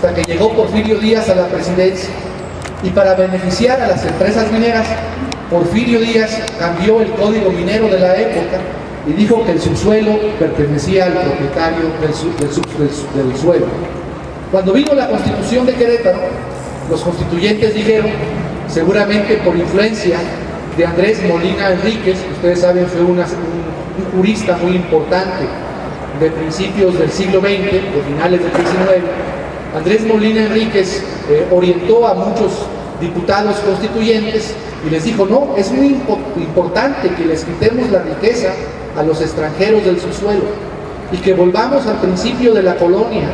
hasta que llegó Porfirio Díaz a la presidencia. Y para beneficiar a las empresas mineras, Porfirio Díaz cambió el código minero de la época y dijo que el subsuelo pertenecía al propietario del suelo. Cuando vino la Constitución de Querétaro, los constituyentes dijeron, seguramente por influencia de Andrés Molina Enríquez, ustedes saben, fue un jurista muy importante de principios del siglo XX, de finales del XIX. Andrés Molina Enríquez orientó a muchos diputados constituyentes y les dijo, no, es muy importante que les quitemos la riqueza a los extranjeros del subsuelo y que volvamos al principio de la colonia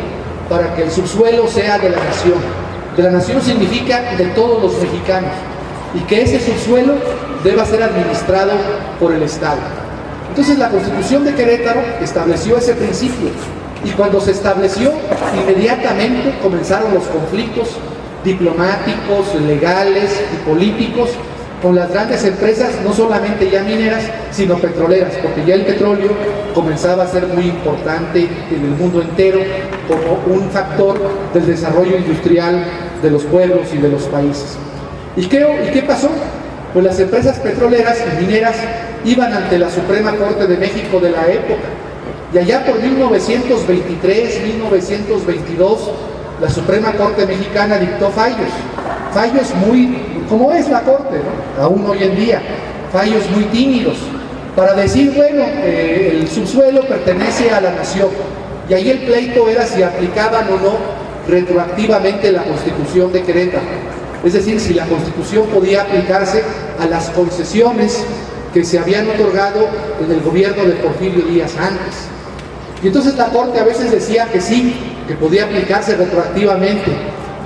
para que el subsuelo sea de la nación. De la nación significa de todos los mexicanos, y que ese subsuelo deba ser administrado por el Estado. Entonces la Constitución de Querétaro estableció ese principio, y cuando se estableció, inmediatamente comenzaron los conflictos diplomáticos, legales y políticos con las grandes empresas, no solamente ya mineras, sino petroleras, porque ya el petróleo comenzaba a ser muy importante en el mundo entero como un factor del desarrollo industrial de los pueblos y de los países. ¿Y qué pasó? Pues las empresas petroleras y mineras iban ante la Suprema Corte de México de la época, y allá por 1923, 1922, la Suprema Corte Mexicana dictó fallos muy, como es la Corte, ¿no?, aún hoy en día, fallos muy tímidos, para decir, bueno, el subsuelo pertenece a la nación, y ahí el pleito era si aplicaban o no retroactivamente la Constitución de Querétaro, es decir, si la Constitución podía aplicarse a las concesiones que se habían otorgado en el gobierno de Porfirio Díaz antes. Y entonces la Corte a veces decía que sí, que podía aplicarse retroactivamente,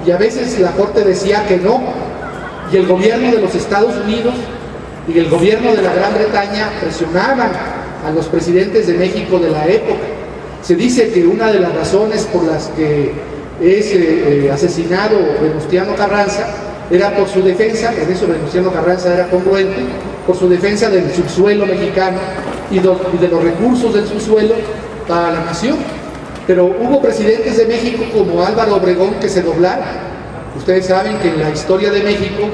y a veces la Corte decía que no, y el gobierno de los Estados Unidos y el gobierno de la Gran Bretaña presionaban a los presidentes de México de la época. Se dice que una de las razones por las que es asesinado Venustiano Carranza era por su defensa, en eso Venustiano Carranza era congruente, por su defensa del subsuelo mexicano y de los recursos del subsuelo para la nación. Pero hubo presidentes de México como Álvaro Obregón que se doblaron. Ustedes saben que en la historia de México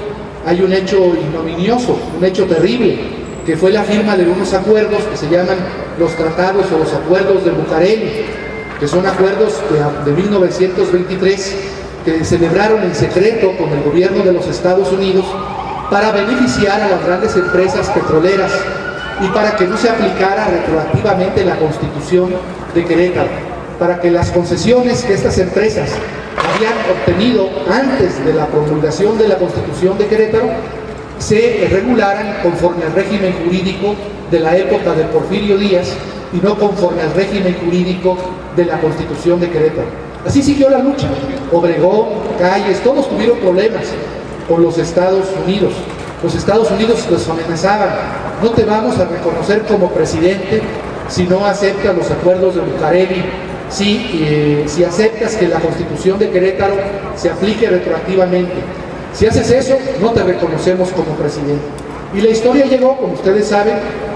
hay un hecho ignominioso, un hecho terrible, que fue la firma de unos acuerdos que se llaman los tratados o los acuerdos de Bucareli, que son acuerdos de 1923 que celebraron en secreto con el gobierno de los Estados Unidos para beneficiar a las grandes empresas petroleras y para que no se aplicara retroactivamente la Constitución de Querétaro, para que las concesiones que estas empresas habían obtenido antes de la promulgación de la Constitución de Querétaro se regularan conforme al régimen jurídico de la época de Porfirio Díaz y no conforme al régimen jurídico de la Constitución de Querétaro. Así siguió la lucha. Obregón, Calles, todos tuvieron problemas con los Estados Unidos. Los Estados Unidos los amenazaban: no te vamos a reconocer como presidente si no aceptas los acuerdos de Bucareli, si aceptas que la Constitución de Querétaro se aplique retroactivamente. Si haces eso, no te reconocemos como presidente. Y la historia llegó, como ustedes saben,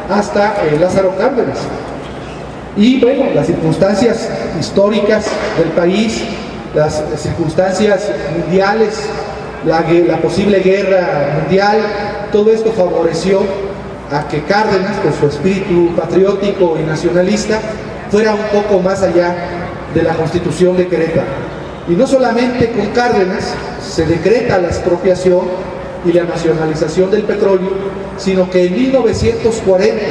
hasta Lázaro Cárdenas. Y bueno, las circunstancias históricas del país, las circunstancias mundiales, la posible guerra mundial, todo esto favoreció a que Cárdenas, con su espíritu patriótico y nacionalista, fuera un poco más allá de la Constitución de Querétaro. Y no solamente con Cárdenas se decreta la expropiación y la nacionalización del petróleo, sino que en 1940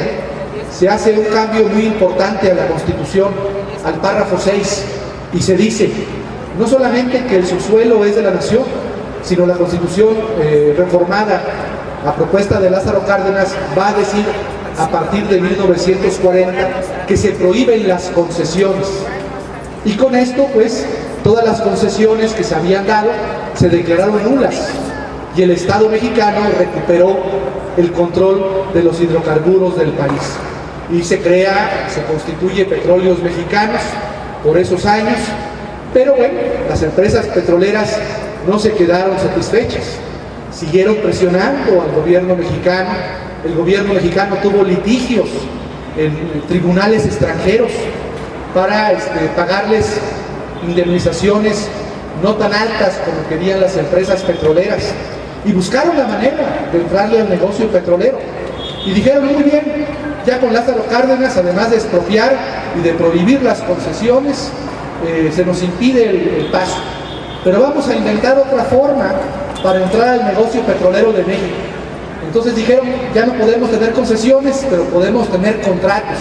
se hace un cambio muy importante a la Constitución, al párrafo 6, y se dice no solamente que el subsuelo es de la nación, sino la Constitución reformada a propuesta de Lázaro Cárdenas va a decir a partir de 1940 que se prohíben las concesiones. Y con esto, pues, todas las concesiones que se habían dado se declararon nulas y el Estado mexicano recuperó el control de los hidrocarburos del país. Y se constituye Petróleos Mexicanos por esos años, pero bueno, las empresas petroleras no se quedaron satisfechas, siguieron presionando al gobierno mexicano. El gobierno mexicano tuvo litigios en tribunales extranjeros para pagarles indemnizaciones no tan altas como querían las empresas petroleras, y buscaron la manera de entrarle al negocio petrolero. Y dijeron, muy bien, ya con Lázaro Cárdenas, además de expropiar y de prohibir las concesiones, se nos impide el paso. Pero vamos a inventar otra forma para entrar al negocio petrolero de México. Entonces dijeron, ya no podemos tener concesiones, pero podemos tener contratos.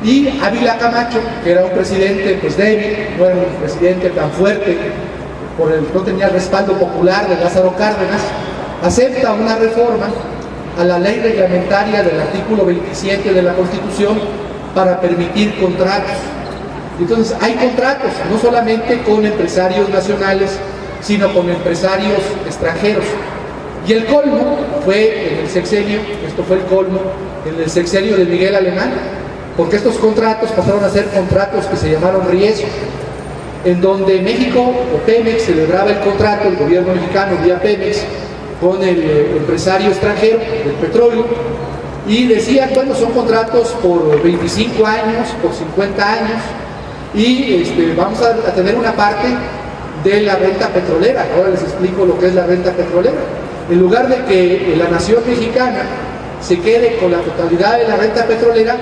Y Ávila Camacho, que era un presidente pues débil, no era un presidente tan fuerte, no tenía el respaldo popular de Lázaro Cárdenas, acepta una reforma a la ley reglamentaria del artículo 27 de la Constitución para permitir contratos. Entonces hay contratos, no solamente con empresarios nacionales, sino con empresarios extranjeros. Y el colmo fue en el sexenio, esto fue el colmo, en el sexenio de Miguel Alemán, porque estos contratos pasaron a ser contratos que se llamaron riesgo, en donde México o Pemex celebraba el contrato, el gobierno mexicano vía Pemex, con el empresario extranjero del petróleo, y decían, bueno, son contratos por 25 años, por 50 años, y vamos a tener una parte de la renta petrolera. Ahora les explico lo que es la renta petrolera. En lugar de que la nación mexicana se quede con la totalidad de la renta petrolera,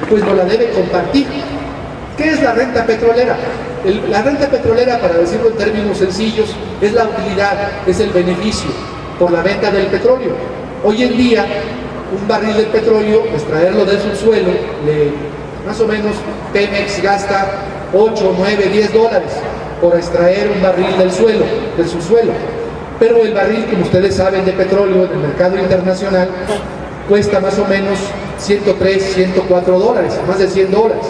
pues no la debe compartir. ¿Qué es la renta petrolera? La renta petrolera, para decirlo en términos sencillos, es la utilidad, es el beneficio por la venta del petróleo. Hoy en día, un barril de petróleo, extraerlo del subsuelo, más o menos Pemex gasta 8, 9, 10 dólares por extraer un barril del subsuelo. Pero el barril, como ustedes saben, de petróleo en el mercado internacional cuesta más o menos 103, 104 dólares, más de 100 dólares.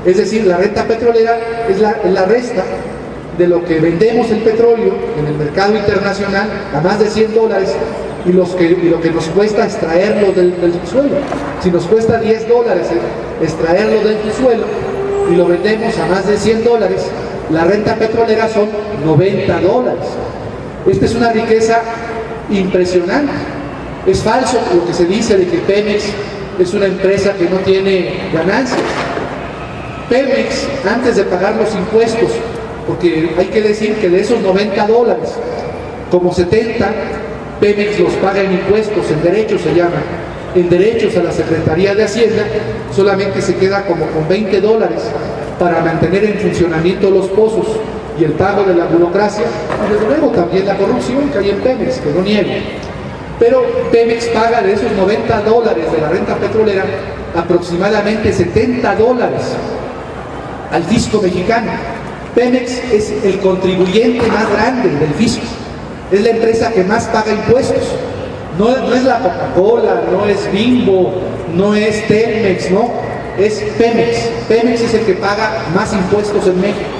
Es decir, la renta petrolera es la resta de lo que vendemos el petróleo en el mercado internacional a más de 100 dólares y lo que nos cuesta extraerlo del subsuelo. Si nos cuesta 10 dólares extraerlo del subsuelo y lo vendemos a más de 100 dólares, la renta petrolera son 90 dólares. Esta es una riqueza impresionante. Es falso lo que se dice de que Pemex es una empresa que no tiene ganancias. Pemex, antes de pagar los impuestos, porque hay que decir que de esos 90 dólares, como 70, Pemex los paga en impuestos, en derechos se llama, en derechos a la Secretaría de Hacienda, solamente se queda como con 20 dólares para mantener en funcionamiento los pozos y el pago de la burocracia, y desde luego también la corrupción que hay en Pemex, que no niego. Pero Pemex paga de esos 90 dólares de la renta petrolera aproximadamente 70 dólares al fisco mexicano. Pemex es el contribuyente más grande del fisco, es la empresa que más paga impuestos. No es la Coca-Cola, no es Bimbo, no es Telmex, no, es Pemex. Pemex es el que paga más impuestos en México.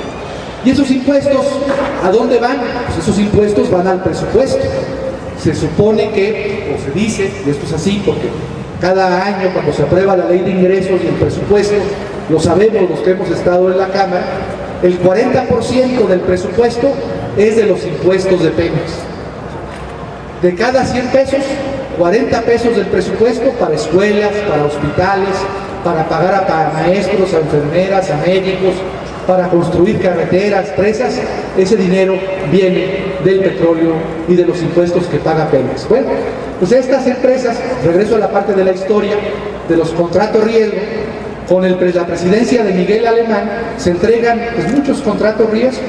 ¿Y esos impuestos a dónde van? Pues esos impuestos van al presupuesto. Se supone que, o se dice, y esto es así porque cada año cuando se aprueba la ley de ingresos y el presupuesto, lo sabemos los que hemos estado en la Cámara, el 40% del presupuesto es de los impuestos de Pemex. De cada 100 pesos, 40 pesos del presupuesto para escuelas, para hospitales, para pagar a maestros, a enfermeras, a médicos, para construir carreteras, presas. Ese dinero viene del petróleo y de los impuestos que paga Pemex. Bueno, pues estas empresas, regreso a la parte de la historia de los contratos riesgo, con la presidencia de Miguel Alemán se entregan pues, muchos contratos riesgo,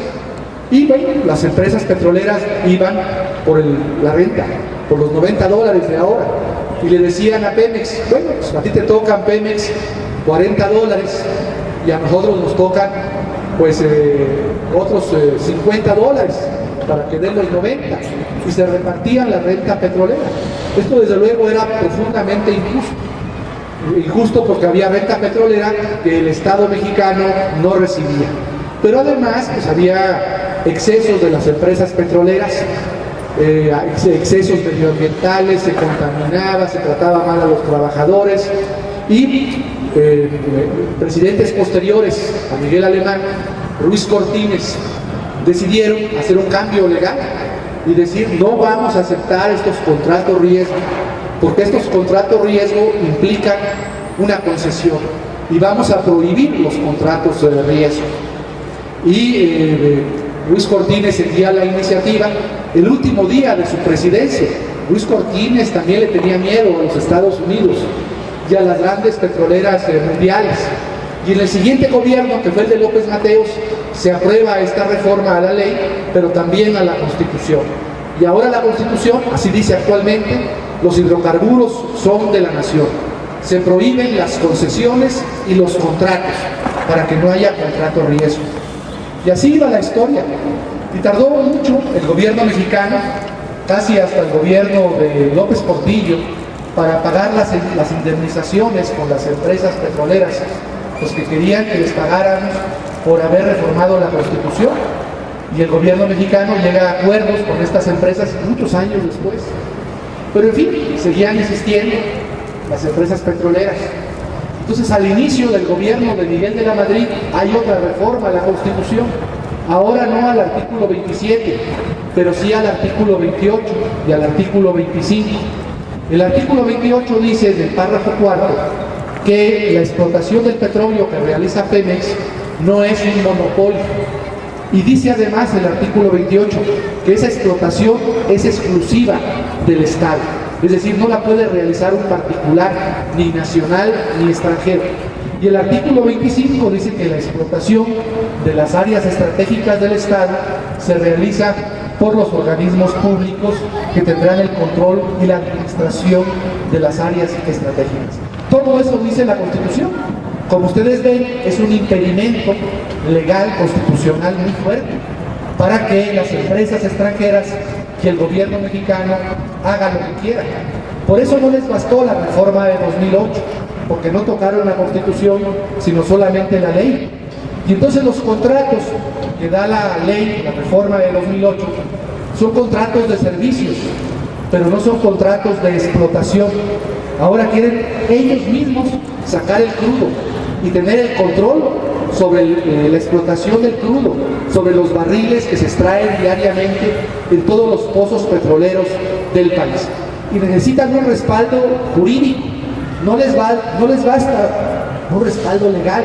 y bueno, las empresas petroleras iban por la renta, por los 90 dólares de ahora, y le decían a Pemex, bueno, pues a ti te tocan, Pemex, 40 dólares, y a nosotros nos tocan pues otros 50 dólares para que den los 90, y se repartían la renta petrolera. Esto desde luego era profundamente injusto porque había renta petrolera que el Estado mexicano no recibía, pero además pues había excesos de las empresas petroleras, excesos medioambientales, se contaminaba, se trataba mal a los trabajadores, y presidentes posteriores a Miguel Alemán, Ruiz Cortines, decidieron hacer un cambio legal y decir, no vamos a aceptar estos contratos riesgo, porque estos contratos riesgo implican una concesión, y vamos a prohibir los contratos de riesgo. Y Luis Cortines envía la iniciativa el último día de su presidencia. Luis Cortines también le tenía miedo a los Estados Unidos y a las grandes petroleras mundiales. Y en el siguiente gobierno, que fue el de López Mateos, se aprueba esta reforma a la ley, pero también a la Constitución. Y ahora la Constitución, así dice actualmente, los hidrocarburos son de la nación. Se prohíben las concesiones y los contratos para que no haya contrato riesgo. Y así iba la historia. Y tardó mucho el gobierno mexicano, casi hasta el gobierno de López Portillo, para pagar las indemnizaciones con las empresas petroleras, pues que querían que les pagaran por haber reformado la Constitución. Y el gobierno mexicano llega a acuerdos con estas empresas muchos años después. Pero en fin, seguían insistiendo las empresas petroleras. Entonces, al inicio del gobierno de Miguel de la Madrid hay otra reforma a la Constitución. Ahora no al artículo 27, pero sí al artículo 28 y al artículo 25. El artículo 28 dice en el párrafo cuarto que la explotación del petróleo que realiza Pemex no es un monopolio. Y dice además el artículo 28 que esa explotación es exclusiva del Estado. Es decir, no la puede realizar un particular, ni nacional ni extranjero. Y el artículo 25 dice que la explotación de las áreas estratégicas del Estado se realiza por los organismos públicos que tendrán el control y la administración de las áreas estratégicas. Todo eso dice la Constitución. Como ustedes ven, es un impedimento legal, constitucional muy fuerte para que las empresas extranjeras y el gobierno mexicano hagan lo que quieran. Por eso no les bastó la reforma de 2008, porque no tocaron la Constitución, sino solamente la ley. Y entonces los contratos que da la ley, la reforma de 2008, son contratos de servicios, pero no son contratos de explotación. Ahora quieren ellos mismos sacar el crudo y tener el control sobre la explotación del crudo, sobre los barriles que se extraen diariamente en todos los pozos petroleros del país. Y necesitan un respaldo jurídico, no les basta un respaldo legal,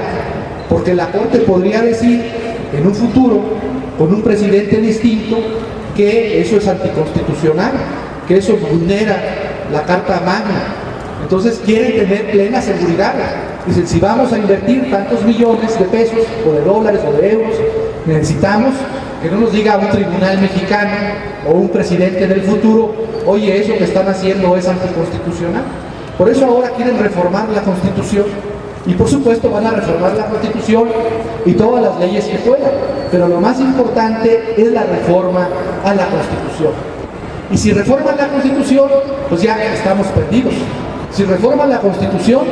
porque la Corte podría decir en un futuro, con un presidente distinto, que eso es anticonstitucional, que eso vulnera la Carta Magna. Entonces quieren tener plena seguridad. Dicen, si vamos a invertir tantos millones de pesos, o de dólares, o de euros, necesitamos que no nos diga un tribunal mexicano o un presidente del futuro, oye, eso que están haciendo es anticonstitucional. Por eso ahora quieren reformar la Constitución, y por supuesto van a reformar la Constitución y todas las leyes que puedan, pero lo más importante es la reforma a la Constitución. Y si reforman la Constitución, pues ya estamos perdidos. Si reforman la Constitución,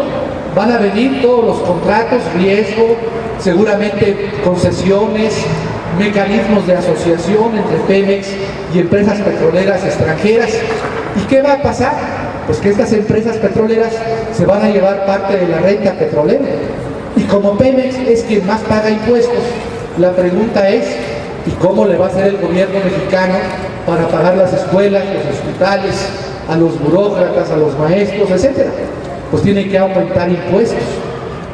van a venir todos los contratos, riesgo, seguramente concesiones, mecanismos de asociación entre Pemex y empresas petroleras extranjeras. ¿Y qué va a pasar? Pues que estas empresas petroleras se van a llevar parte de la renta petrolera. Y como Pemex es quien más paga impuestos, la pregunta es, ¿y cómo le va a hacer el gobierno mexicano para pagar las escuelas, los hospitales, a los burócratas, a los maestros, etcétera? Pues tiene que aumentar impuestos.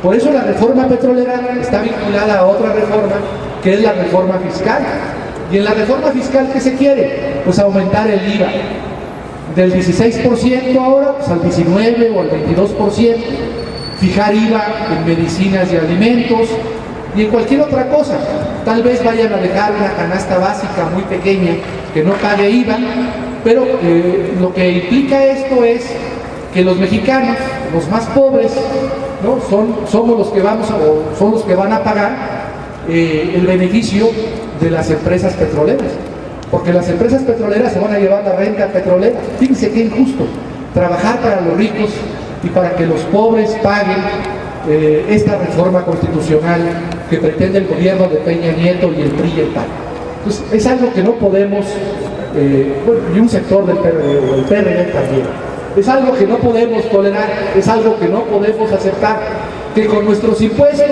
Por eso la reforma petrolera está vinculada a otra reforma, que es la reforma fiscal. Y en la reforma fiscal, ¿qué se quiere? Pues aumentar el IVA. Del 16% ahora, pues al 19% o al 22%. Fijar IVA en medicinas y alimentos y en cualquier otra cosa. Tal vez vayan a dejar una canasta básica muy pequeña que no pague IVA, pero lo que implica esto es que los mexicanos, los más pobres, ¿no? somos los que son los que van a pagar el beneficio de las empresas petroleras, porque las empresas petroleras se van a llevar la renta petrolera. Fíjense qué injusto trabajar para los ricos y para que los pobres paguen esta reforma constitucional que pretende el gobierno de Peña Nieto y el PRI y el PAN. Entonces es algo que no podemos, y un sector del PRD o el PRD también, es algo que no podemos tolerar, es algo que no podemos aceptar, que con nuestros impuestos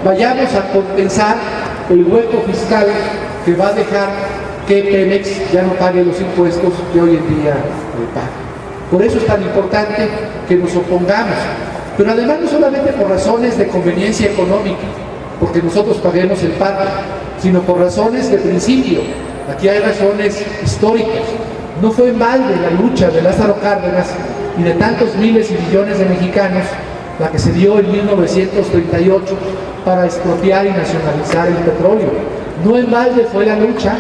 vayamos a compensar el hueco fiscal que va a dejar que Pemex ya no pague los impuestos que hoy en día paga. Por eso es tan importante que nos opongamos, pero además no solamente por razones de conveniencia económica, porque nosotros paguemos el PAN, sino por razones de principio. Aquí hay razones históricas. No fue en balde la lucha de Lázaro Cárdenas y de tantos miles y millones de mexicanos la que se dio en 1938 para expropiar y nacionalizar el petróleo. No en balde fue la lucha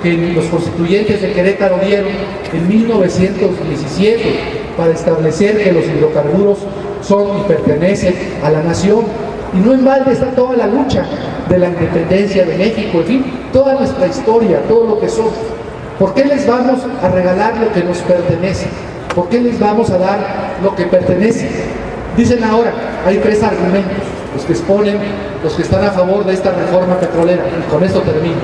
que los constituyentes de Querétaro dieron en 1917 para establecer que los hidrocarburos son y pertenecen a la nación. Y no en balde está toda la lucha de la independencia de México, en fin, toda nuestra historia, todo lo que somos. ¿Por qué les vamos a regalar lo que nos pertenece? ¿Por qué les vamos a dar lo que pertenece? Dicen ahora, hay tres argumentos, los que exponen, los que están a favor de esta reforma petrolera, y con esto termino.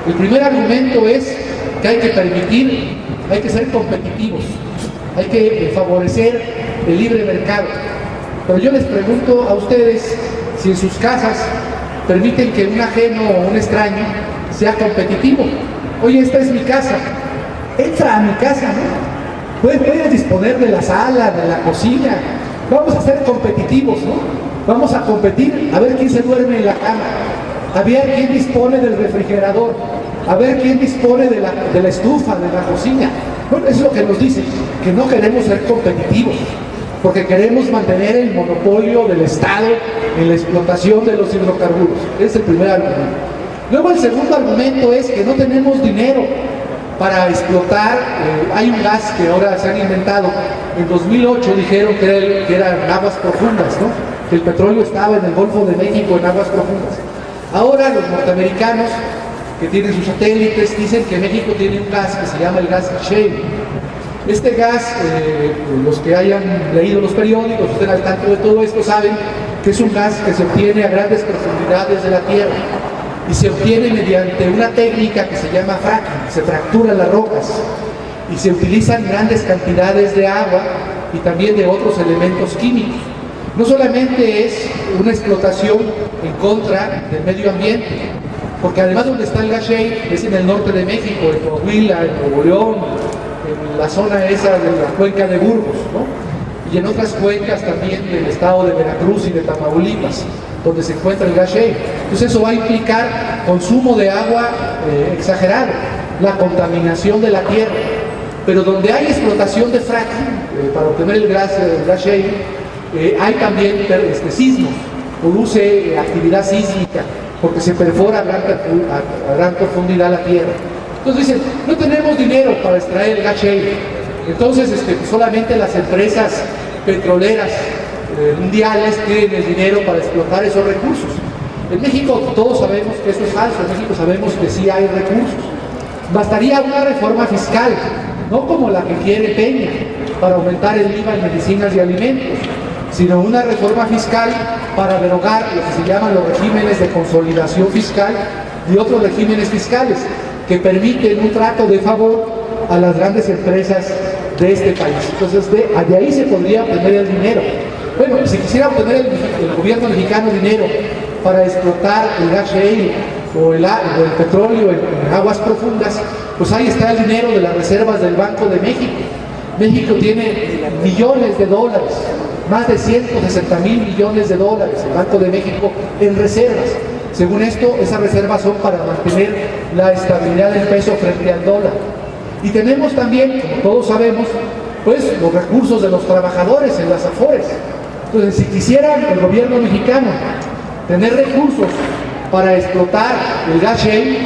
El primer argumento es que hay que permitir, hay que ser competitivos, hay que favorecer el libre mercado. Pero yo les pregunto a ustedes si en sus casas permiten que un ajeno o un extraño sea competitivo. Oye, esta es mi casa, entra a mi casa, ¿no? Puedes disponer de la sala, de la cocina. Vamos a ser competitivos, ¿no? Vamos a competir a ver quién se duerme en la cama, a ver quién dispone del refrigerador, a ver quién dispone de la estufa, de la cocina. Bueno, eso es lo que nos dicen, que no queremos ser competitivos, porque queremos mantener el monopolio del Estado en la explotación de los hidrocarburos. Ese es el primer argumento. Luego el segundo argumento es que no tenemos dinero para explotar. Hay un gas que ahora se han inventado. En 2008 dijeron que eran aguas profundas, ¿no? Que el petróleo estaba en el Golfo de México en aguas profundas. Ahora los norteamericanos, que tienen sus satélites, dicen que México tiene un gas que se llama el gas shale. Este gas, los que hayan leído los periódicos, estén al tanto de todo esto, saben que es un gas que se obtiene a grandes profundidades de la tierra y se obtiene mediante una técnica que se llama fracking. Se fracturan las rocas y se utilizan grandes cantidades de agua y también de otros elementos químicos. No solamente es una explotación en contra del medio ambiente, porque además donde está el gas shale es en el norte de México, en Coahuila, en Nuevo León, en la zona esa de la cuenca de Burgos, ¿no? Y en otras cuencas también del estado de Veracruz y de Tamaulipas, donde se encuentra el gas shale. Entonces eso va a implicar consumo de agua exagerado, la contaminación de la tierra. Pero donde hay explotación de fracking para obtener el gas shale, hay también sismos, produce actividad sísmica, porque se perfora a gran profundidad la tierra. Entonces dicen, no tenemos dinero para extraer el gas shale. Entonces solamente las empresas petroleras mundiales tienen el dinero para explotar esos recursos. En México todos sabemos que eso es falso. En México sabemos que sí hay recursos. Bastaría una reforma fiscal, no como la que quiere Peña, para aumentar el IVA en medicinas y alimentos, sino una reforma fiscal para derogar lo que se llaman los regímenes de consolidación fiscal y otros regímenes fiscales que permiten un trato de favor a las grandes empresas de este país. Entonces de ahí se podría obtener el dinero. Bueno, si quisiera obtener el gobierno mexicano dinero para explotar el gas shale o el petróleo en aguas profundas, pues ahí está el dinero de las reservas del Banco de México. México tiene millones de dólares, más de 160,000 millones de dólares el Banco de México en reservas. Según esto, esas reservas son para mantener la estabilidad del peso frente al dólar. Y tenemos también, como todos sabemos, pues los recursos de los trabajadores en las Afores. Entonces, si quisiera el gobierno mexicano tener recursos para explotar el gas shale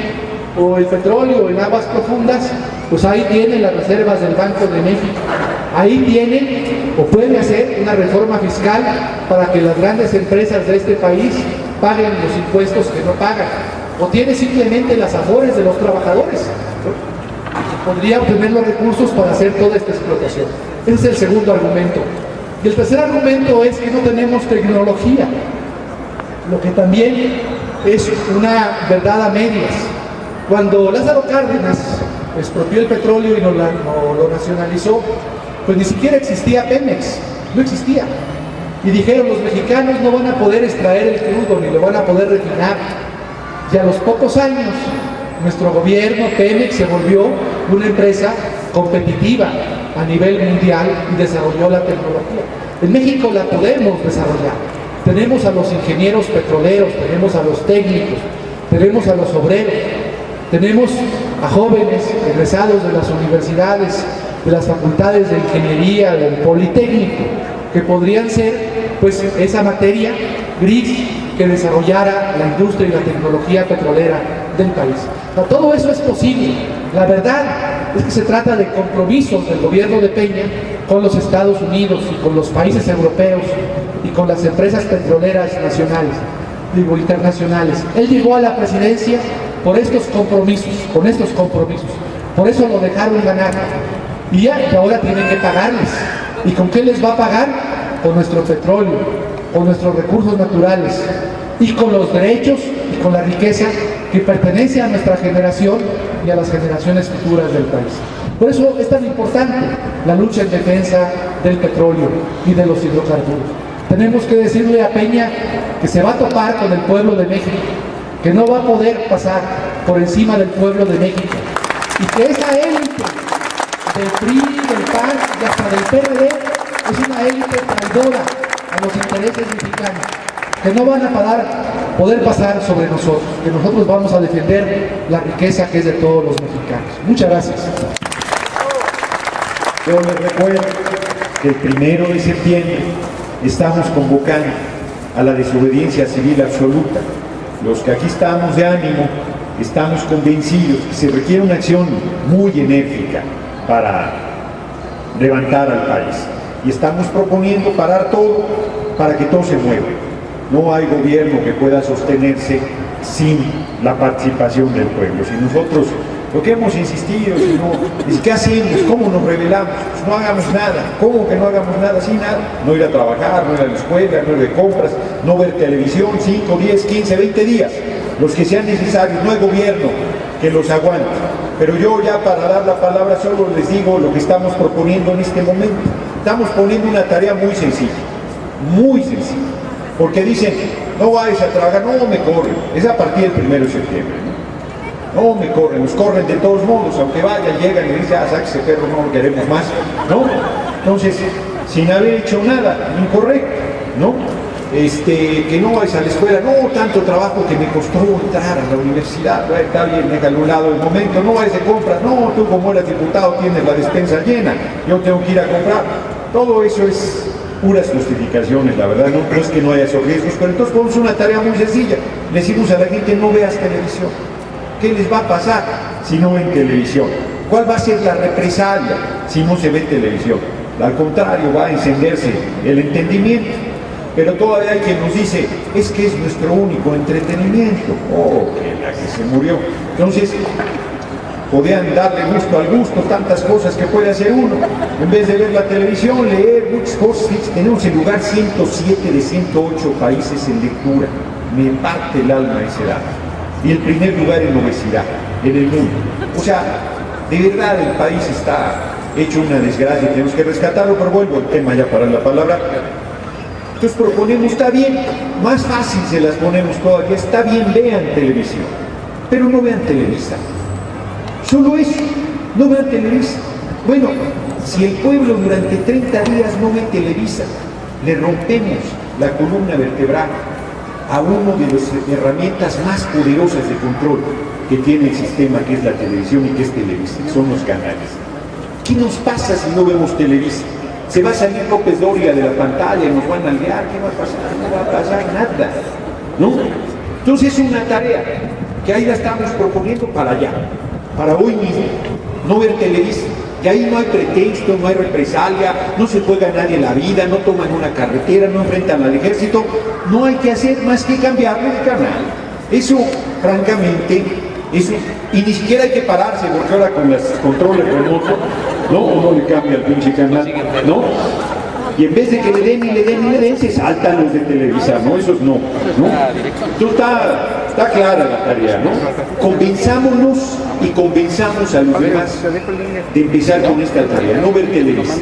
o el petróleo en aguas profundas, pues ahí tienen las reservas del Banco de México. Ahí tienen o pueden hacer una reforma fiscal para que las grandes empresas de este país paguen los impuestos que no pagan. O tiene simplemente las Afores de los trabajadores. Podría obtener los recursos para hacer toda esta explotación. Ese es el segundo argumento. Y el tercer argumento es que no tenemos tecnología, lo que también es una verdad a medias. Cuando Lázaro Cárdenas expropió el petróleo y lo nacionalizó, pues ni siquiera existía Pemex, no existía. Y dijeron, los mexicanos no van a poder extraer el crudo ni lo van a poder refinar. Y a los pocos años, nuestro gobierno, Pemex, se volvió una empresa competitiva a nivel mundial y desarrolló la tecnología. En México la podemos desarrollar. Tenemos a los ingenieros petroleros, tenemos a los técnicos, tenemos a los obreros, tenemos a jóvenes egresados de las universidades, de las facultades de ingeniería, del Politécnico, que podrían ser pues esa materia gris que desarrollara la industria y la tecnología petrolera del país. O sea, todo eso es posible. La verdad es que se trata de compromisos del gobierno de Peña con los Estados Unidos y con los países europeos y con las empresas petroleras nacionales, digo internacionales. Él llegó a la presidencia por estos compromisos, con estos compromisos. Por eso lo dejaron ganar. Y ya, que ahora tienen que pagarles. ¿Y con qué les va a pagar? Con nuestro petróleo, con nuestros recursos naturales y con los derechos y con la riqueza que pertenece a nuestra generación y a las generaciones futuras del país. Por eso es tan importante la lucha en defensa del petróleo y de los hidrocarburos. Tenemos que decirle a Peña que se va a topar con el pueblo de México, que no va a poder pasar por encima del pueblo de México, y que esa élite del PRI, del PAN y hasta del PRD es una élite traidora a los intereses mexicanos, que no van a poder pasar sobre nosotros, que nosotros vamos a defender la riqueza que es de todos los mexicanos. Muchas gracias. Yo les recuerdo que el 1 de septiembre estamos convocando a la desobediencia civil absoluta. Los que aquí estamos de ánimo, estamos convencidos que se requiere una acción muy enérgica para levantar al país. Y estamos proponiendo parar todo para que todo se mueva. No hay gobierno que pueda sostenerse sin la participación del pueblo. Si nosotros, lo que hemos insistido, es ¿qué hacemos? ¿Cómo nos rebelamos? Pues no hagamos nada. ¿Cómo que no hagamos nada? Sin nada. No ir a trabajar, no ir a la escuela, no ir de compras, no ver televisión 5, 10, 15, 20 días. Los que sean necesarios. No hay gobierno que los aguante. Pero yo ya para dar la palabra solo les digo lo que estamos proponiendo en este momento. Estamos poniendo una tarea muy sencilla. Muy sencilla. Porque dicen, no vayas a trabajar, no me corren. Es a partir del 1 de septiembre. No me corren, nos corren de todos modos, aunque vayan, llegan y dicen, saque ese perro, no lo queremos más, ¿no? Entonces, sin haber hecho nada incorrecto, ¿no? Que no vayas a la escuela, no, tanto trabajo que me costó entrar a la universidad, está bien, déjalo a un lado el momento, no vayas de compras, no, tú como eres diputado tienes la despensa llena, yo tengo que ir a comprar. Todo eso es puras justificaciones, la verdad, no es que no haya esos riesgos, pero entonces ponemos una tarea muy sencilla, le decimos a la gente, no veas televisión. ¿Qué les va a pasar si no ven televisión? ¿Cuál va a ser la represalia si no se ve televisión? Al contrario, va a encenderse el entendimiento. Pero todavía hay quien nos dice, es que es nuestro único entretenimiento. Oh, que la que se murió. Entonces, podían darle gusto al gusto, tantas cosas que puede hacer uno. En vez de ver la televisión, leer muchas cosas. Tenemos el lugar 107 de 108 países en lectura. Me parte el alma ese dato. Y el primer lugar en obesidad en el mundo. O sea, de verdad el país está hecho una desgracia, tenemos que rescatarlo, pero vuelvo al tema ya para la palabra. Entonces proponemos, está bien, más fácil se las ponemos todavía, está bien, vean televisión, pero no vean Televisa. Solo eso, no vean Televisa. Bueno, si el pueblo durante 30 días no ve Televisa, le rompemos la columna vertebral a una de las herramientas más poderosas de control que tiene el sistema, que es la televisión y que es Televisa, son los canales. ¿Qué nos pasa si no vemos Televisa? Se va a salir López Dóriga de la pantalla y nos van a guiar, ¿qué va a pasar? No va a pasar nada, ¿no? Entonces es una tarea que ahí la estamos proponiendo para allá, para hoy mismo, no ver Televisa. Y ahí no hay pretexto, no hay represalia, no se juega nadie la vida, no toman una carretera, no enfrentan al ejército, no hay que hacer más que cambiarle el canal. Eso, francamente, y ni siquiera hay que pararse, porque ahora con los controles remotos, no, uno le cambia el pinche canal, ¿no? Y en vez de que le den y le den y le den, se saltan los de Televisa, ¿no? Esos no, ¿no? Entonces está clara la tarea, ¿no? Convenzámonos y convenzamos a los demás de empezar con esta tarea, no ver Televisa.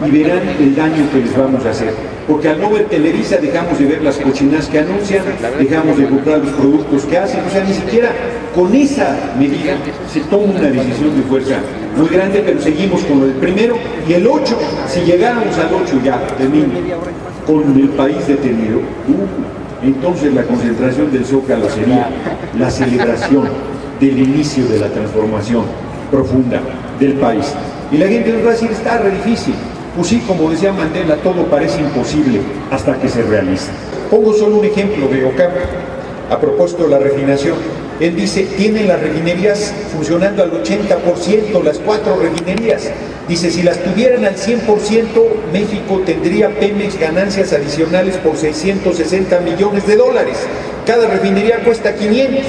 Y verán el daño que les vamos a hacer. Porque al no ver Televisa dejamos de ver las cochinas que anuncian, dejamos de comprar los productos que hacen, o sea, ni siquiera con esa medida se toma una decisión de fuerza muy grande, pero seguimos con lo del 1 y el 8, si llegáramos al 8 ya, termino, con el país detenido, entonces la concentración del Zócalo sería la celebración del inicio de la transformación profunda del país. Y la gente nos va a decir, está re difícil. Pues sí, como decía Mandela, todo parece imposible hasta que se realiza. Pongo solo un ejemplo de Ocampo, a propósito de la refinación. Él dice, tienen las refinerías funcionando al 80%, las 4 refinerías. Dice, si las tuvieran al 100%, México tendría Pemex ganancias adicionales por 660 millones de dólares. Cada refinería cuesta 500.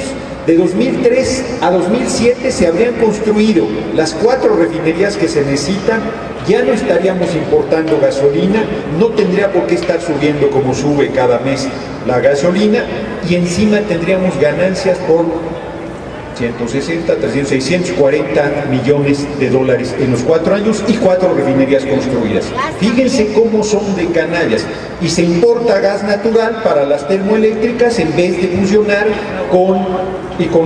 De 2003 a 2007 se habrían construido las 4 refinerías que se necesitan, ya no estaríamos importando gasolina, no tendría por qué estar subiendo como sube cada mes la gasolina, y encima tendríamos ganancias por 160, 300, 640 millones de dólares en los 4 años y 4 refinerías construidas. Fíjense cómo son de canallas. Y se importa gas natural para las termoeléctricas en vez de funcionar con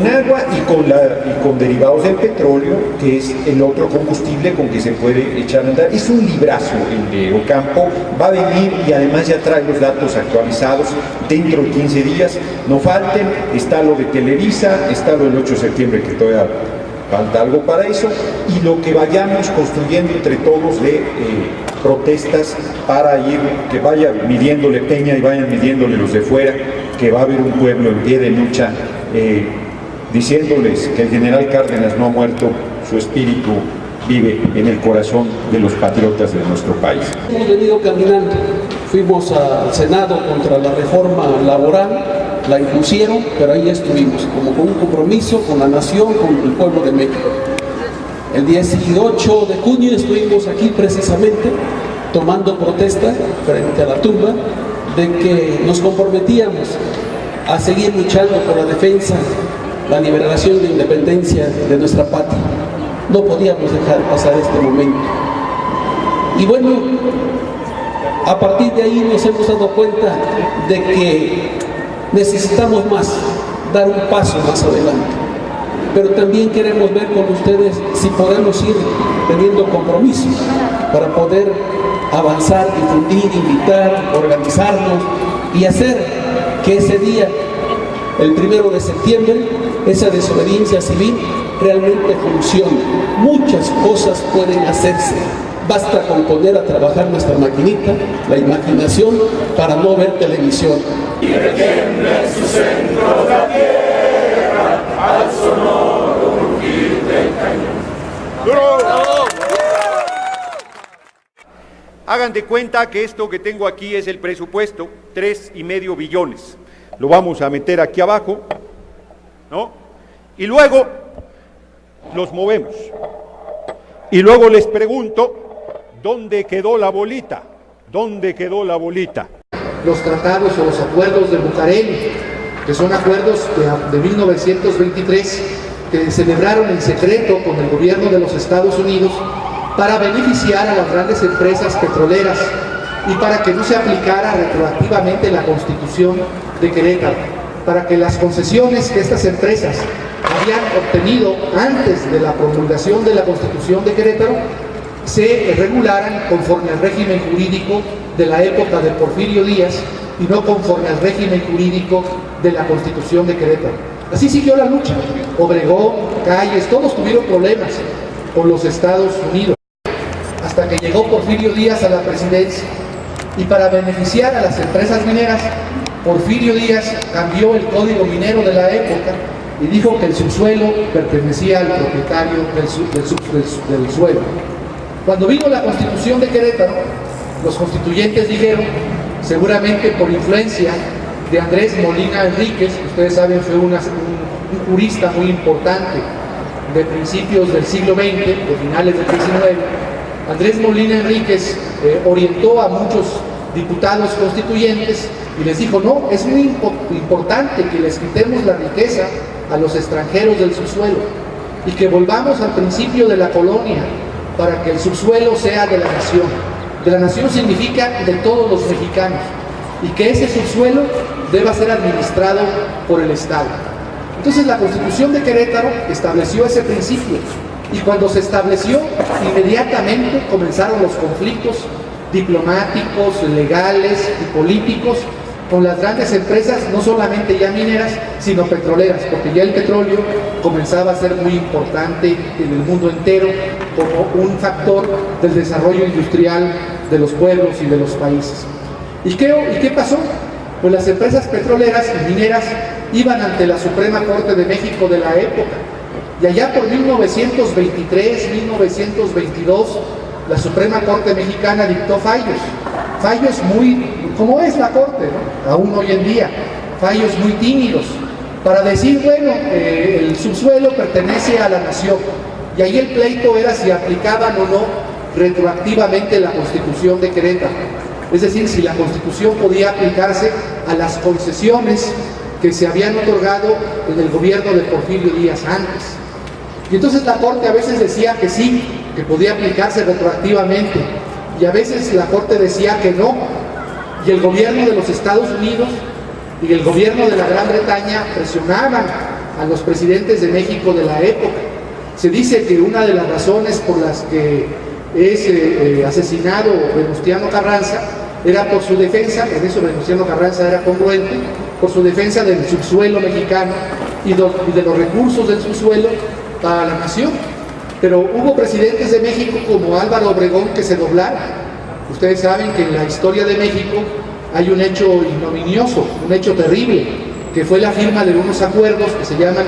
agua y con derivados del petróleo, que es el otro combustible con que se puede echar a andar. Es un librazo el de Ocampo, va a venir y además ya trae los datos actualizados dentro de 15 días. No falten, está lo de Televisa, está lo del 8 de septiembre, que todavía falta algo para eso, y lo que vayamos construyendo entre todos de protestas para ir, que vaya midiéndole Peña y vayan midiéndole los de fuera, que va a haber un pueblo en pie de lucha, diciéndoles que el general Cárdenas no ha muerto, su espíritu vive en el corazón de los patriotas de nuestro país. Hemos venido caminando, fuimos al Senado contra la reforma laboral, la impusieron, pero ahí estuvimos, como con un compromiso con la nación, con el pueblo de México. El 18 de junio estuvimos aquí precisamente tomando protesta frente a la tumba de que nos comprometíamos a seguir luchando por la defensa, la liberación de independencia de nuestra patria. No podíamos dejar pasar este momento. Y bueno, a partir de ahí nos hemos dado cuenta de que necesitamos más, dar un paso más adelante. Pero también queremos ver con ustedes si podemos ir teniendo compromisos para poder avanzar, difundir, invitar, organizarnos y hacer que ese día, el 1 de septiembre, esa desobediencia civil realmente funcione. Muchas cosas pueden hacerse. Basta con poner a trabajar nuestra maquinita, la imaginación, para no ver televisión. Y retiembla en su centro la tierra al sonoro rugir del cañón. Hagan de cuenta que esto que tengo aquí es el presupuesto, 3,5 billones. Lo vamos a meter aquí abajo, ¿no? Y luego los movemos. Y luego les pregunto, ¿dónde quedó la bolita? ¿Dónde quedó la bolita? Los tratados o los acuerdos de Bucareli, que son acuerdos de 1923, que celebraron en secreto con el gobierno de los Estados Unidos para beneficiar a las grandes empresas petroleras y para que no se aplicara retroactivamente la Constitución de Querétaro, para que las concesiones que estas empresas habían obtenido antes de la promulgación de la Constitución de Querétaro se regularan conforme al régimen jurídico de la época de Porfirio Díaz y no conforme al régimen jurídico de la Constitución de Querétaro. Así siguió la lucha. Obregón, Calles, todos tuvieron problemas con los Estados Unidos, hasta que llegó Porfirio Díaz a la presidencia, y para beneficiar a las empresas mineras, Porfirio Díaz cambió el código minero de la época y dijo que el subsuelo pertenecía al propietario del suelo. Cuando vino la Constitución de Querétaro, los constituyentes dijeron, seguramente por influencia de Andrés Molina Enríquez, ustedes saben, fue un jurista muy importante de principios del siglo XX, de finales del XIX. Andrés Molina Enríquez orientó a muchos diputados constituyentes y les dijo, no, es muy importante que les quitemos la riqueza a los extranjeros del subsuelo y que volvamos al principio de la colonia para que el subsuelo sea de la nación. De la nación significa de todos los mexicanos, y que ese subsuelo deba ser administrado por el Estado. Entonces la Constitución de Querétaro estableció ese principio, y cuando se estableció, inmediatamente comenzaron los conflictos diplomáticos, legales y políticos con las grandes empresas, no solamente ya mineras, sino petroleras, porque ya el petróleo comenzaba a ser muy importante en el mundo entero como un factor del desarrollo industrial de los pueblos y de los países. ¿Y qué pasó? Pues las empresas petroleras y mineras iban ante la Suprema Corte de México de la época, y allá por 1923, 1922, la Suprema Corte Mexicana dictó fallos muy, como es la Corte, ¿no? Aún hoy en día, fallos muy tímidos, para decir, bueno, el subsuelo pertenece a la nación, y ahí el pleito era si aplicaban o no retroactivamente la Constitución de Querétaro, es decir, si la Constitución podía aplicarse a las concesiones que se habían otorgado en el gobierno de Porfirio Díaz antes. Y entonces la Corte a veces decía que sí, que podía aplicarse retroactivamente, y a veces la Corte decía que no, y el gobierno de los Estados Unidos y el gobierno de la Gran Bretaña presionaban a los presidentes de México de la época. Se dice que una de las razones por las que es asesinado Venustiano Carranza era por su defensa, en eso Venustiano Carranza era congruente, por su defensa del subsuelo mexicano y de los recursos del subsuelo para la nación. Pero hubo presidentes de México como Álvaro Obregón que se doblaron. Ustedes saben que en la historia de México hay un hecho ignominioso, un hecho terrible, que fue la firma de unos acuerdos que se llaman